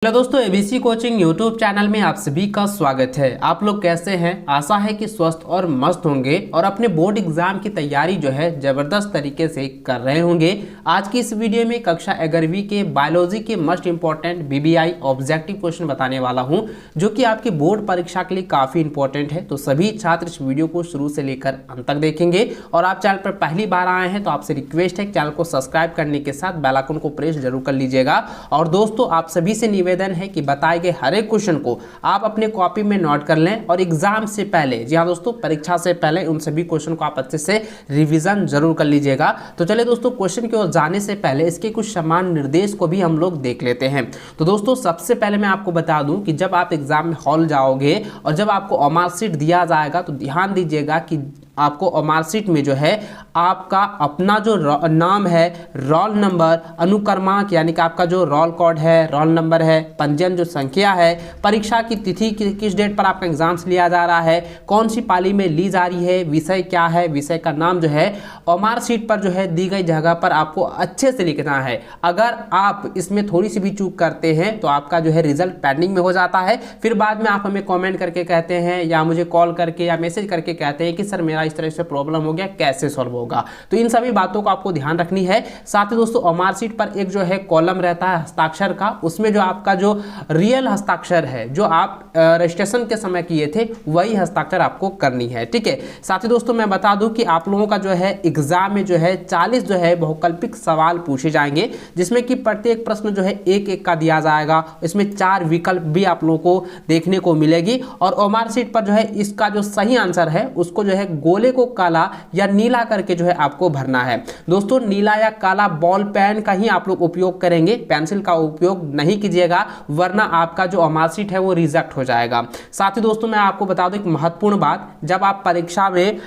Hello दोस्तों, ABC coaching YouTube channel में आप सभी का स्वागत है। आप लोग कैसे हैं? आशा है कि स्वस्थ और मस्त होंगे और अपने बोर्ड एग्जाम की तैयारी जो है ज़बरदस्त तरीके से कर रहे होंगे। आज की इस वीडियो में कक्षा 11वीं के बायोलॉजी के most important BBI objective question बताने वाला हूं, जो कि आपकी बोर्ड परीक्षा के लिए काफ़ी इंपॉर्टेंट है। तो सभी छात्र इस वीडियो को शुरू से लेकर अंत तक देखेंगे। और आप चैनल पर पहली बार आए हैं तो आपसे रिक्वेस्ट है चैनल को सब्सक्राइब करने के साथ बेल आइकन को प्रेस जरूर कर लीजिएगा। और दोस्तों, आप सभी से निवेदन है कि बताए गए हर एक क्वेश्चन को आप अपने कॉपी में नोट कर लें और एग्जाम से पहले, जी हाँ दोस्तों, परीक्षा से पहले उन सभी क्वेश्चन को आप अच्छे से रिवीजन जरूर कर लीजिएगा। तो चलिए दोस्तों, क्वेश्चन की ओर जाने से पहले इसके कुछ समान निर्देश को भी हम लोग देख लेते हैं। तो दोस्तों, सबसे पहले मैं आपको बता दूं कि जब आप एग्जाम में हॉल जाओगे और जब आपको मार्कशीट दिया जाएगा तो ध्यान दीजिएगा कि आपको मार्कशीट में जो है आपका अपना जो नाम है, रोल नंबर, अनुक्रमांक यानी कि आपका जो रोल कोड है, रोल नंबर है, पंजीयन जो संख्या है, परीक्षा की तिथि किस डेट पर आपका एग्जाम्स लिया जा रहा है, कौन सी पाली में ली जा रही है, विषय क्या है, विषय का नाम जो है और मार्कशीट पर जो है दी गई जगह पर आपको अच्छे से लिखना है। अगर आप इसमें थोड़ी सी भी चूक करते हैं तो आपका जो है रिजल्ट पेंडिंग में हो जाता है। फिर बाद में आप हमें कॉमेंट करके कहते हैं या मुझे कॉल करके या मैसेज करके कहते हैं कि सर मेरा इस तरह से प्रॉब्लम हो गया, कैसे सॉल्व होगा। तो इन सभी बातों को आपको ध्यान रखनी है। साथ ही दोस्तों, मार्कशीट पर एक जो है कॉलम रहता है हस्ताक्षर का, उसमें जो आपका जो रियल हस्ताक्षर है, जो आप रजिस्ट्रेशन के समय किए थे, वही हस्ताक्षर आपको करनी है। ठीक है। साथ ही दोस्तों, मैं बता दूं कि आप लोगों का जो है एग्जाम में जो है 40 जो है बहुकल्पिक सवाल पूछे जाएंगे, जिसमें कि प्रत्येक प्रश्न जो है एक एक का दिया जाएगा। इसमें 4 विकल्प भी आप लोगों को देखने को मिलेगी और मार्कशीट पर जो है इसका जो सही आंसर है उसको जो है गोले को काला या नीला करके जो है आपको भरना है। दोस्तों, नीला या काला बॉल पेन का ही आप लोग उपयोग करेंगे, पेंसिल का उपयोग नहीं कीजिएगा, वरना आपका जो मार्कशीट है वो रिजेक्ट हो जाएगा। साथ ही दोस्तों, मैं आपको बता दूं एक महत्वपूर्ण बात, जब आप परीक्षा में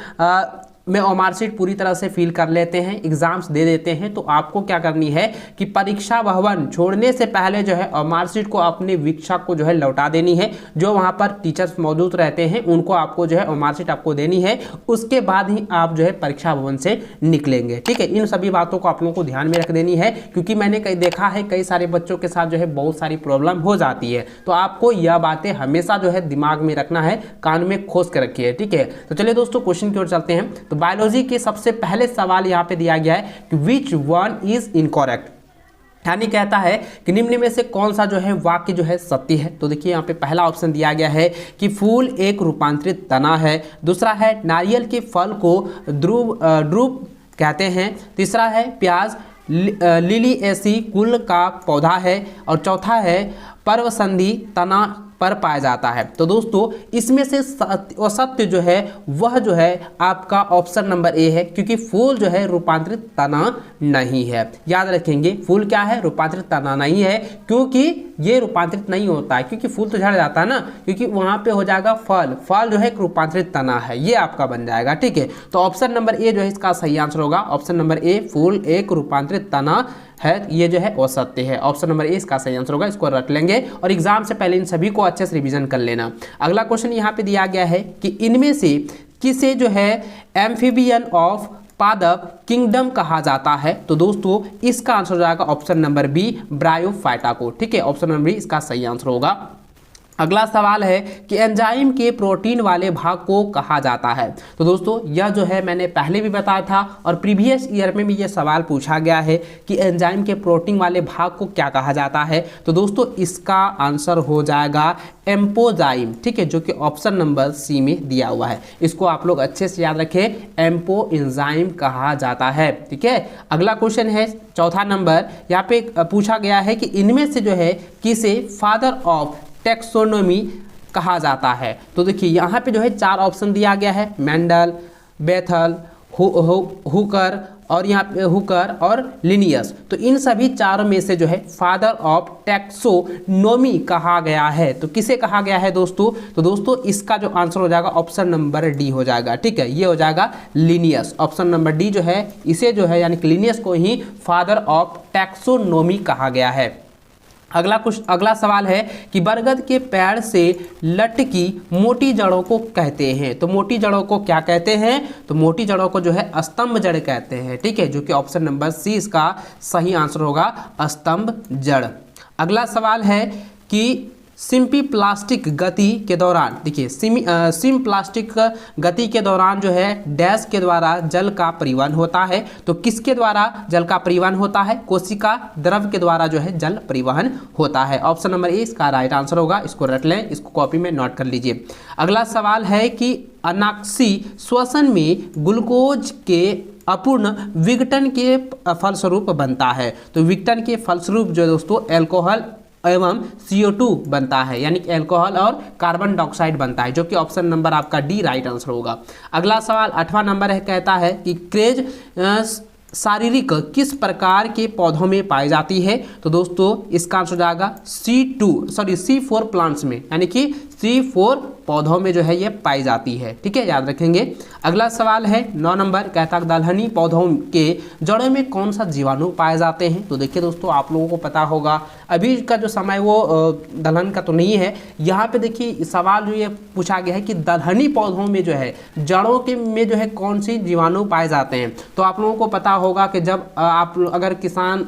मार्कशीट पूरी तरह से फिल कर लेते हैं, एग्जाम्स दे देते हैं, तो आपको क्या करनी है कि परीक्षा भवन छोड़ने से पहले जो है मार्कशीट को अपने वीक्षक को जो है लौटा देनी है। जो वहां पर टीचर्स मौजूद रहते हैं उनको आपको जो है मार्कशीट आपको देनी है। उसके बाद ही आप जो है परीक्षा भवन से निकलेंगे। ठीक है। इन सभी बातों को आप लोगों को ध्यान में रख देनी है, क्योंकि मैंने देखा है कई सारे बच्चों के साथ जो है बहुत सारी प्रॉब्लम हो जाती है। तो आपको यह बातें हमेशा जो है दिमाग में रखना है, कान में खोस के रखिए। ठीक है। तो चलिए दोस्तों, क्वेश्चन की ओर चलते हैं। तो बायोलॉजी के सबसे पहले सवाल यहां पे दिया गया है कि विच वन इज इनकरेक्ट, यानी कहता है कि निम्न में से कौन सा जो है वाक्य जो है सत्य है। तो देखिए यहाँ पे पहला ऑप्शन दिया गया है कि फूल एक रूपांतरित तना है। दूसरा है नारियल के फल को ध्रुव कहते हैं। तीसरा है प्याज लिलिएसी कुल का पौधा है। और चौथा है पर्वसंधि तना पर पाया जाता है। तो दोस्तों, इसमें से सत्य जो है वह जो है आपका ऑप्शन नंबर ए है, क्योंकि फूल जो है रूपांतरित तना नहीं है। याद रखेंगे, फूल क्या है? रूपांतरित तना नहीं है, क्योंकि ये रूपांतरित नहीं होता है, क्योंकि फूल तो झड़ जाता है ना, क्योंकि वहां पे हो जाएगा फल, फल जो है एक रूपांतरित तना है, ये आपका बन जाएगा। ठीक है। तो ऑप्शन नंबर ए जो है इसका सही आंसर होगा। ऑप्शन नंबर ए, फूल एक रूपांतरित तना है, ये जो है वो सत्य है। ऑप्शन नंबर ए इसका सही आंसर होगा। इसको रख लेंगे और एग्जाम से पहले इन सभी को अच्छे से रिवीजन कर लेना। अगला क्वेश्चन यहाँ पे दिया गया है कि इनमें से किसे जो है एम्फीबियन ऑफ पादप किंगडम कहा जाता है। तो दोस्तों, इसका आंसर हो जाएगा ऑप्शन नंबर बी, ब्रायोफाइटा को। ठीक है। ऑप्शन नंबर बी इसका सही आंसर होगा। अगला सवाल है कि एंजाइम के प्रोटीन वाले भाग को कहा जाता है। तो दोस्तों, यह जो है मैंने पहले भी बताया था और प्रीवियस ईयर में भी यह सवाल पूछा गया है कि एंजाइम के प्रोटीन वाले भाग को क्या कहा जाता है। तो दोस्तों, इसका आंसर हो जाएगा एम्पोजाइम। ठीक है, जो कि ऑप्शन नंबर सी में दिया हुआ है। इसको आप लोग अच्छे से याद रखें, एम्पो एंजाइम कहा जाता है। ठीक है। अगला क्वेश्चन है चौथा नंबर, यहाँ पे पूछा गया है कि इनमें से जो है किसे फादर ऑफ टैक्सोनॉमी कहा जाता है। तो देखिए यहाँ पे जो है 4 ऑप्शन दिया गया है, मेंडल, बेथल, हुकर और यहाँ पे हुकर और लिनियस। तो इन सभी 4 में से जो है फादर ऑफ टैक्सोनॉमी कहा गया है। तो किसे कहा गया है दोस्तों? तो दोस्तों, इसका जो आंसर हो जाएगा ऑप्शन नंबर डी हो जाएगा। ठीक है, ये हो जाएगा लिनियस। ऑप्शन नंबर डी जो है इसे जो है यानी कि लिनियस को ही फादर ऑफ टैक्सोनॉमी कहा गया है। अगला सवाल है कि बरगद के पेड़ से लटकी मोटी जड़ों को कहते हैं। तो मोटी जड़ों को क्या कहते हैं? तो मोटी जड़ों को जो है स्तंभ जड़ कहते हैं। ठीक है, जो कि ऑप्शन नंबर सी इसका सही आंसर होगा, स्तंभ जड़। अगला सवाल है कि सिम्प्लास्टिक गति के दौरान, देखिए सिम्प्लास्टिक गति के दौरान जो है डैश के द्वारा जल का परिवहन होता है। तो किसके द्वारा जल का परिवहन होता है? कोशिका द्रव के द्वारा जो है जल परिवहन होता है। ऑप्शन नंबर ए इसका राइट आंसर होगा। इसको रट लें, इसको कॉपी में नोट कर लीजिए। अगला सवाल है कि अनाक्सी श्वसन में ग्लूकोज के अपूर्ण विघटन के फलस्वरूप बनता है। तो विघटन के फलस्वरूप जो दोस्तों एल्कोहल एवं CO2 बनता है, यानी कि एल्कोहल और कार्बन डाइऑक्साइड बनता है, जो कि ऑप्शन नंबर आपका डी राइट आंसर होगा। अगला सवाल 8वां नंबर है, कहता है कि क्रेज शारीरिक किस प्रकार के पौधों में पाई जाती है? तो दोस्तों इसका आंसर जाएगा C4 प्लांट्स में, यानी कि C4 पौधों में जो है ये पाई जाती है। ठीक है, याद रखेंगे। अगला सवाल है 9 नंबर, कहता है दलहनी पौधों के जड़ों में कौन सा जीवाणु पाए जाते हैं? तो देखिए दोस्तों, आप लोगों को पता होगा अभी का जो समय वो दलहन का तो नहीं है। यहाँ पे देखिए सवाल जो ये पूछा गया है कि दलहनी पौधों में जो है जड़ों के में जो है कौन सी जीवाणु पाए जाते हैं। तो आप लोगों को पता होगा कि जब आप अगर किसान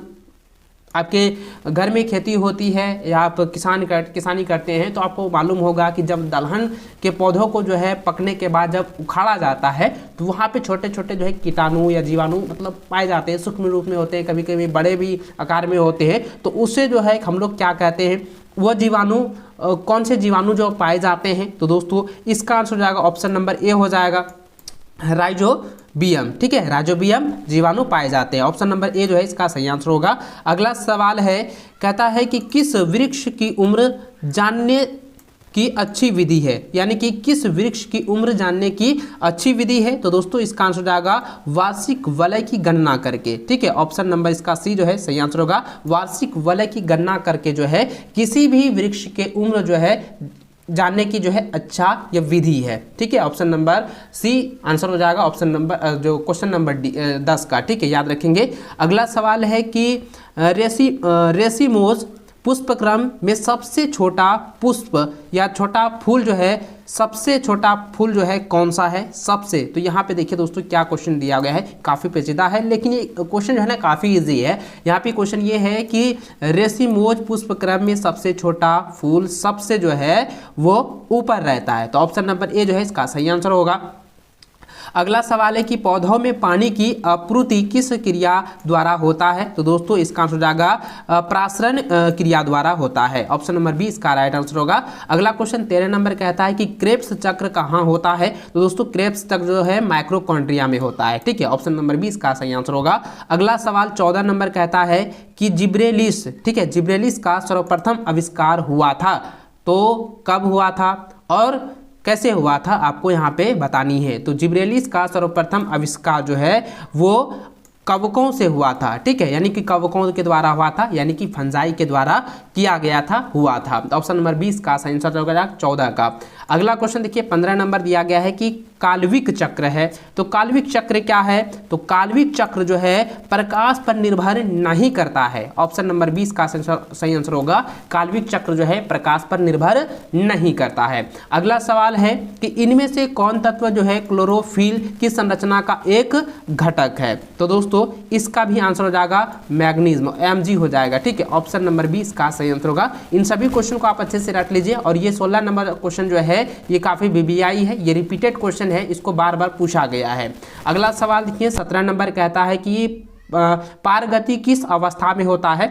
आपके घर में खेती होती है या आप किसानी करते हैं, तो आपको मालूम होगा कि जब दलहन के पौधों को जो है पकने के बाद जब उखाड़ा जाता है तो वहाँ पे छोटे छोटे जो है कीटाणु या जीवाणु मतलब पाए जाते हैं। सूक्ष्म रूप में होते हैं, कभी कभी बड़े भी आकार में होते हैं। तो उससे जो है हम लोग क्या कहते हैं, वह जीवाणु कौन से जीवाणु जो पाए जाते हैं? तो दोस्तों इसका आंसर हो जाएगा ऑप्शन नंबर ए हो जाएगा, राइजोबियम। ठीक है, राइजोबियम जीवाणु पाए जाते हैं। ऑप्शन नंबर ए जो है इसका सही आंसर होगा। अगला सवाल है, कहता है कि किस वृक्ष की उम्र जानने की अच्छी विधि है, यानी कि किस वृक्ष की उम्र जानने की अच्छी विधि है? तो दोस्तों इसका आंसर जाएगा वार्षिक वलय की गणना करके। ठीक है, ऑप्शन नंबर इसका सी जो है सही आंसर होगा। वार्षिक वलय की गणना करके जो है किसी भी वृक्ष के उम्र जो है जानने की जो है अच्छा ये विधि है। ठीक है, ऑप्शन नंबर सी आंसर हो जाएगा, ऑप्शन नंबर जो क्वेश्चन नंबर 10 का। ठीक है, याद रखेंगे। अगला सवाल है कि रेसिमोस पुष्पक्रम में सबसे छोटा पुष्प या छोटा फूल जो है, सबसे छोटा फूल जो है कौन सा है? सबसे, तो यहाँ पे देखिए दोस्तों क्या क्वेश्चन दिया गया है, काफ़ी पेचीदा है, लेकिन ये क्वेश्चन जो है ना काफ़ी इजी है। यहाँ पे क्वेश्चन ये है कि रेसिमोज पुष्पक्रम में सबसे छोटा फूल सबसे जो है वो ऊपर रहता है। तो ऑप्शन नंबर ए जो है इसका सही आंसर होगा। अगला सवाल है कि पौधों में पानी की आपूर्ति किस क्रिया द्वारा होता है? तो दोस्तों इसका आंसर हो जाएगा प्रासरण क्रिया द्वारा होता है। ऑप्शन नंबर बी इसका राइट आंसर होगा। अगला क्वेश्चन 13 नंबर कहता है कि क्रेब्स चक्र कहाँ होता है? तो दोस्तों क्रेब्स चक्र जो है माइक्रोकॉन्ड्रिया में होता है। ठीक है, ऑप्शन नंबर बी इसका सही आंसर होगा। अगला सवाल 14 नंबर कहता है कि जिब्रेलिस, ठीक है, जिब्रेलिस का सर्वप्रथम आविष्कार हुआ था, तो कब हुआ था और कैसे हुआ था, आपको यहाँ पे बतानी है। तो जिब्रेलिस का सर्वप्रथम आविष्कार जो है वो कवकों से हुआ था। ठीक है, यानी कि कवकों के द्वारा हुआ था, यानी कि फंजाई के द्वारा किया गया था, हुआ था। ऑप्शन नंबर 20 का सही आंसर होगा 14 का। अगला क्वेश्चन देखिए 15 नंबर दिया गया है कि काल्विक चक्र है। तो काल्विक चक्र क्या है? तो काल्विक चक्र जो है प्रकाश पर निर्भर नहीं करता है। ऑप्शन नंबर 20 का सही आंसर होगा, काल्विक चक्र जो है प्रकाश पर निर्भर नहीं करता है। अगला सवाल है कि इनमें से कौन तत्व जो है क्लोरोफिल की संरचना का एक घटक है? तो दोस्तों इसका भी आंसर हो जाएगा मैग्नीज, Mg हो जाएगा। ठीक है, ऑप्शन नंबर 20 का सही आंसर होगा। इन सभी क्वेश्चन को आप अच्छे से रट लीजिए। और ये 16 नंबर क्वेश्चन जो है ये काफी BBI है, ये रिपीटेड क्वेश्चन है, इसको बार बार पूछा गया है। अगला सवाल देखिए 17 नंबर कहता है कि पारगति किस अवस्था में होता है?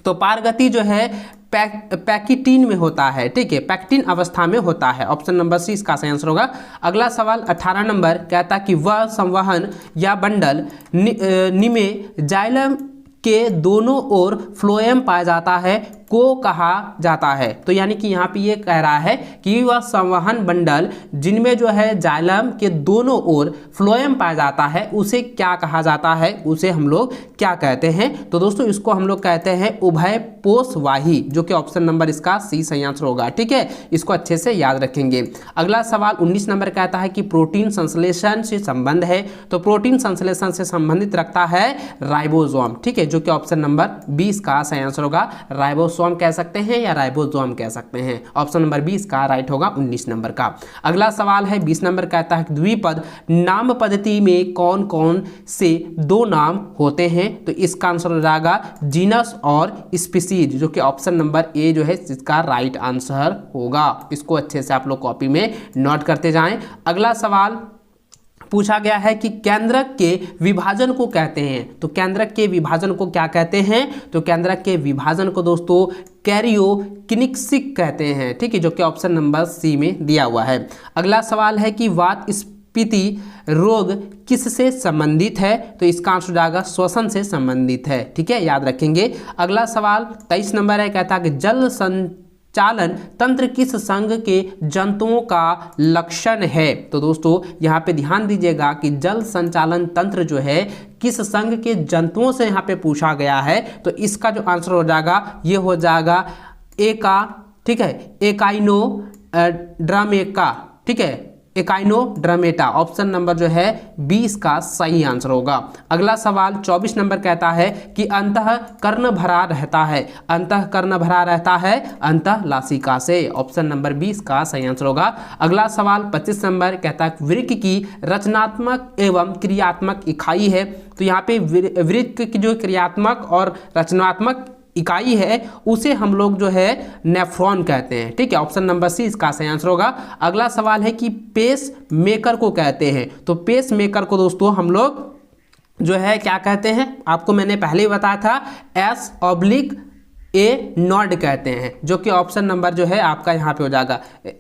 तो पारगति जो है पैकिटीन में होता है। ठीक है, पैक्टिन अवस्था में होता है। ऑप्शन नंबर सी इसका सही आंसर होगा। अगला सवाल 18 नंबर कहता है कि वह संवहन या बंडल निमे जाइलम के दोनों ओर फ्लोएम पाया जाता है को कहा जाता है। तो यानी कि यहाँ पे ये कह रहा है कि वह संवहन बंडल जिनमें जो है जाइलम के दोनों ओर फ्लोएम पाया जाता है उसे क्या कहा जाता है? उसे हम लोग क्या कहते हैं? तो दोस्तों इसको हम लोग कहते हैं उभय पोषवाही, जो कि ऑप्शन नंबर इसका सी सही आंसर होगा। ठीक है, इसको अच्छे से याद रखेंगे। अगला सवाल 19 नंबर कहता है कि प्रोटीन संश्लेषण से संबंध है। तो प्रोटीन संश्लेषण से संबंधित रखता है राइबोसोम। ठीक है, जो कि ऑप्शन नंबर 20 का सही आंसर होगा। राइबोसोम कह सकते हैं या राइबोसोम कह सकते हैं। ऑप्शन नंबर 20 का राइट होगा 19 नंबर का। अगला सवाल है 20 नंबर कहता है द्विपद नाम पद्धति में कौन कौन से दो नाम होते हैं? तो इसका आंसर हो जाएगा जीनस और स्पीसीज, जो कि ऑप्शन नंबर ए जो है इसका राइट आंसर होगा। इसको अच्छे से आप लोग कॉपी में नोट करते जाएं। अगला सवाल पूछा गया है कि केंद्रक के विभाजन को कहते हैं। तो केंद्रक के विभाजन को क्या कहते हैं? तो केंद्रक के विभाजन को दोस्तों कैरियोकिनेसिस कहते हैं, ठीक है, जो कि ऑप्शन नंबर सी में दिया हुआ है। अगला सवाल है कि वात स्फीति रोग किससे संबंधित है? तो इसका आंसर हो जाएगा श्वसन से संबंधित है, ठीक है, याद रखेंगे। अगला सवाल 23 नंबर है, कहता है कि जल संचालन तंत्र किस संघ के जंतुओं का लक्षण है? तो दोस्तों यहाँ पे ध्यान दीजिएगा कि जल संचालन तंत्र जो है किस संघ के जंतुओं से यहाँ पे पूछा गया है। तो इसका जो आंसर हो जाएगा ये हो जाएगा एका, ठीक है, एकाइनो ड्रामेका, ठीक है, एकाइनोड्रमेटा। ऑप्शन नंबर जो है 20 का सही आंसर होगा। अगला सवाल 24 नंबर कहता है कि अंतःकरण भरा रहता है। अंतःकरण भरा रहता है अंतःलासिका से। ऑप्शन नंबर 20 का सही आंसर होगा। अगला सवाल 25 नंबर कहता है वृक्क की रचनात्मक एवं क्रियात्मक इकाई है। तो यहाँ पे वृक्क की जो क्रियात्मक और रचनात्मक इकाई है उसे हम लोग जो है नेफ्रॉन कहते हैं, ठीक है, ऑप्शन नंबर सी इसका सही आंसर होगा। अगला सवाल है कि पेस मेकर को कहते हैं। तो पेस मेकर को दोस्तों हम लोग जो है क्या कहते हैं? आपको मैंने पहले ही बताया था, S/A नोड कहते हैं, जो कि ऑप्शन नंबर जो है आपका यहाँ पे हो जाएगा।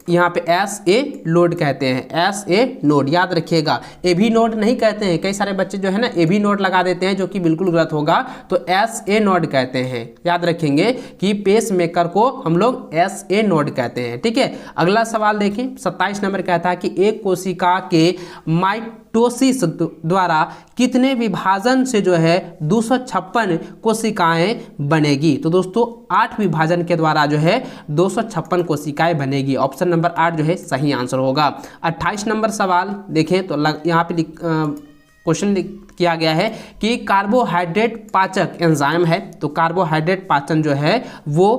यहाँ पे SA लोड कहते हैं, SA नोड याद रखिएगा। AB नोड नहीं कहते हैं, कई सारे बच्चे जो है ना AB नोड लगा देते हैं, जो कि बिल्कुल गलत होगा। तो SA नोड कहते हैं, याद रखेंगे कि पेस मेकर को हम लोग SA नोड कहते हैं, ठीक है। अगला सवाल देखिए 27 नंबर कहता है कि एक कोशिका के माइटोसिस द्वारा कितने विभाजन से जो है 256 कोशिकाएं बनेगी? तो दोस्तों 8 विभाजन के द्वारा जो है 256 कोशिकाएं बनेगी। ऑप्शन नंबर 8 जो है सही आंसर होगा। 28 नंबर सवाल देखें तो यहाँ पे क्वेश्चन किया गया है कि कार्बोहाइड्रेट पाचक एंजाइम है। तो कार्बोहाइड्रेट पाचन जो है वो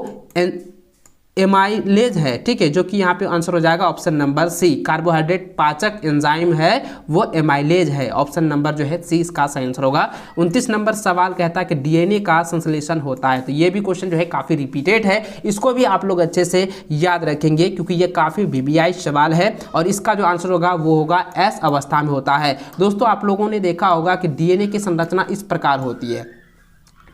एमाइलेज है, ठीक है, जो कि यहाँ पे आंसर हो जाएगा ऑप्शन नंबर सी। कार्बोहाइड्रेट पाचक एंजाइम है वो एमाइलेज है। ऑप्शन नंबर जो है सी इसका सही आंसर होगा। 29 नंबर सवाल कहता है कि डीएनए का संश्लेषण होता है। तो ये भी क्वेश्चन जो है काफ़ी रिपीटेड है, इसको भी आप लोग अच्छे से याद रखेंगे क्योंकि ये काफ़ी वीवीआई सवाल है। और इसका जो आंसर होगा वो होगा एस अवस्था में होता है। दोस्तों आप लोगों ने देखा होगा कि डीएनए की संरचना इस प्रकार होती है,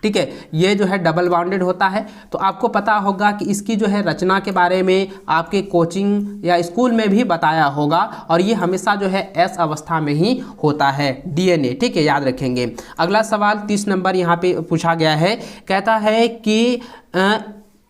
ठीक है, ये जो है डबल बाउंडेड होता है। तो आपको पता होगा कि इसकी जो है रचना के बारे में आपके कोचिंग या स्कूल में भी बताया होगा, और ये हमेशा जो है एस अवस्था में ही होता है डीएनए, ठीक है, याद रखेंगे। अगला सवाल 30 नंबर यहाँ पे पूछा गया है, कहता है कि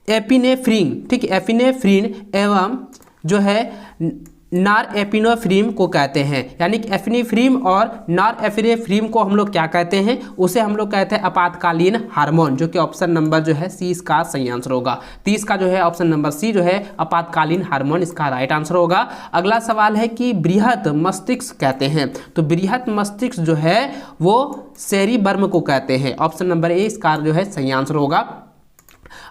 एपिनेफ्रिन, ठीक है, एपिनेफ्रिन एवं जो है नॉरएपिनेफ्रिन को कहते हैं। यानी कि एपिनेफ्रिन और नॉरएपिनेफ्रिन को हम लोग क्या कहते हैं? उसे हम लोग कहते हैं आपातकालीन हार्मोन, जो कि ऑप्शन नंबर जो है सी इसका सही आंसर होगा। 30 का जो है ऑप्शन नंबर सी जो है आपातकालीन हार्मोन इसका राइट आंसर होगा। अगला सवाल है कि बृहत मस्तिष्क कहते हैं। तो बृहत मस्तिष्क जो है वो सेरिबर्म को कहते हैं। ऑप्शन नंबर ए इसका जो है सही आंसर होगा।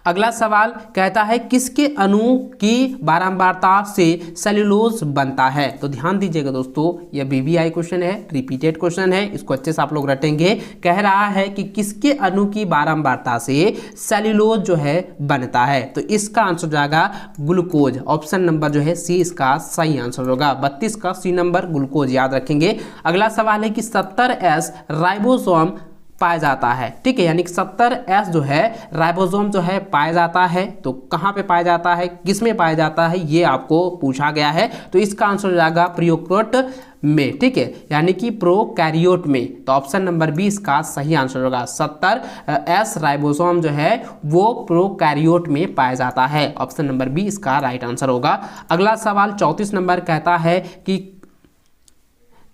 अगला सवाल कहता है किसके अणु की बारंबारता से सेल्यूलोज बनता है? तो ध्यान दीजिएगा दोस्तों, यह वीवीआई क्वेश्चन है, रिपीटेड क्वेश्चन है, इसको अच्छे से आप लोग रटेंगे। कह रहा है कि किसके अणु की बारंबारता से सेल्यूलोज जो है बनता है? तो इसका आंसर जाएगा ग्लूकोज। ऑप्शन नंबर जो है सी इसका सही आंसर होगा। 32 का सी नंबर ग्लूकोज याद रखेंगे। अगला सवाल है कि 70S राइबोसोम पाया जाता है, ठीक है, यानी कि 70S जो है राइबोसोम जो है पाया जाता है। तो कहाँ पे पाया जाता है, किस में पाया जाता है, ये आपको पूछा गया है। तो इसका आंसर हो जाएगा प्रोकैरियोट में, ठीक है, यानी कि प्रोकैरियोट में। तो ऑप्शन नंबर 20 का सही आंसर होगा। 70S राइबोसोम जो है वो प्रोकैरियोट में पाया जाता है। ऑप्शन नंबर 20 का राइट आंसर होगा। अगला सवाल 34 नंबर कहता है कि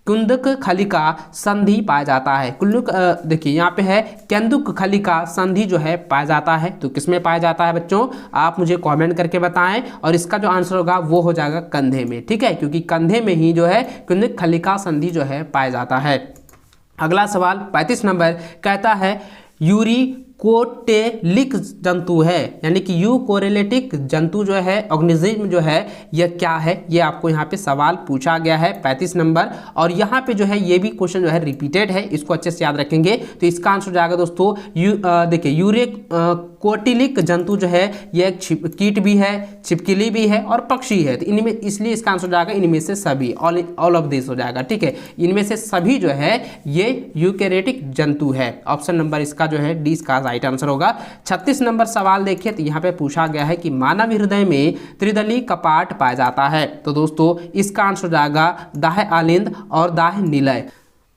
कुंदक खलिका संधि पाया जाता है। कुल्लुक देखिए यहाँ पे है केंदुक खलिका संधि जो है पाया जाता है। तो किसमें पाया जाता है बच्चों, आप मुझे कमेंट करके बताएं। और इसका जो आंसर होगा वो हो जाएगा कंधे में, ठीक है, क्योंकि कंधे में ही जो है कुंदक खलिका संधि जो है पाया जाता है। अगला सवाल 35 नंबर कहता है यूरिकोटेलिक जंतु है, यानी कि यूकोरेलेटिक जंतु जो है, ऑर्गेनिज्म जो है, यह क्या है, ये आपको यहाँ पे सवाल पूछा गया है 35 नंबर। और यहाँ पे जो है ये भी क्वेश्चन जो है रिपीटेड है, इसको अच्छे से याद रखेंगे। तो इसका आंसर हो जाएगा दोस्तों देखिए यूरिकोटिलिक जंतु जो है ये एक कीट भी है, छिपकली भी है और पक्षी है। तो इनमें, इसलिए इसका आंसर हो जाएगा इनमें से सभी, ऑल ऑफ दिस हो जाएगा, ठीक है। इनमें से सभी जो है ये यूकेरेटिक जंतु है। ऑप्शन नंबर इसका जो है डी इसका राइट आंसर होगा। 36 नंबर सवाल देखिए, तो यहाँ पे पूछा गया है कि मानव हृदय में त्रिदली कपाट पाया जाता है। तो दोस्तों इसका आंसर हो जाएगा दाह आलिंद और दाह निलय।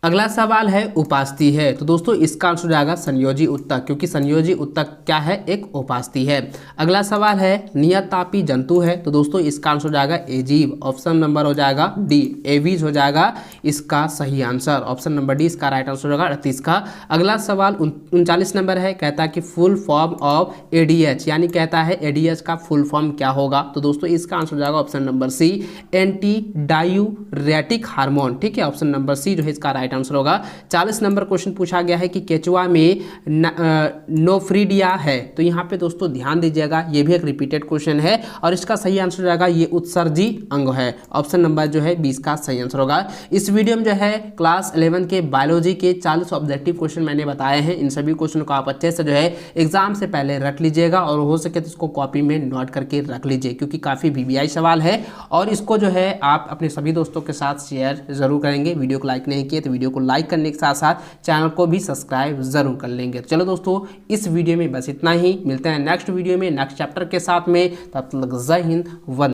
अगला सवाल है उपास्थि है। तो दोस्तों इसका आंसर हो जाएगा संयोजी उत्तक, क्योंकि संयोजी उत्तक क्या है, एक उपास्थि है। अगला सवाल है नियतापी जंतु है। तो दोस्तों इसका आंसर हो जाएगा एजीव। ऑप्शन नंबर हो जाएगा डी, एवीज हो जाएगा इसका सही आंसर। ऑप्शन नंबर डी इसका राइट आंसर होगा 38 का। अगला सवाल 39 नंबर है, कहता है कि फुल फॉर्म ऑफ एडीएच, यानी कहता है एडीएच का फुल फॉर्म क्या होगा। तो दोस्तों इसका आंसर हो जाएगा option number C, anti diuretic hormone, ठीक है। ऑप्शन नंबर सी जो है इसका राइट आंसर होगा। 40 नंबर क्वेश्चन पूछा गया है कि केचुआ में नोफ्रीडिया है। तो यहाँ पे दोस्तों ध्यान दीजिएगा, ये भी एक रिपीटेड क्वेश्चन है और इसका सही आंसर हो जाएगा ये उत्सर्जी अंग है। ऑप्शन नंबर जो है 20 का सही आंसर होगा। इस वीडियो में जो है क्लास 11 के बायोलॉजी के 40 ऑब्जेक्टिव क्वेश्चन मैंने बताए हैं। इन सभी क्वेश्चन को आप अच्छे से जो है एग्जाम से पहले रख लीजिएगा और हो सके तो इसको कॉपी में नोट करके रख लीजिए, क्योंकि काफ़ी वीवीआई सवाल है। और इसको जो है आप अपने सभी दोस्तों के साथ शेयर जरूर करेंगे। वीडियो को लाइक नहीं किए तो वीडियो को लाइक करने के साथ साथ चैनल को भी सब्सक्राइब जरूर कर लेंगे। चलो दोस्तों इस वीडियो में बस इतना ही, मिलते हैं नेक्स्ट वीडियो में नेक्स्ट चैप्टर के साथ में। तब तक जय हिंद, वंदे।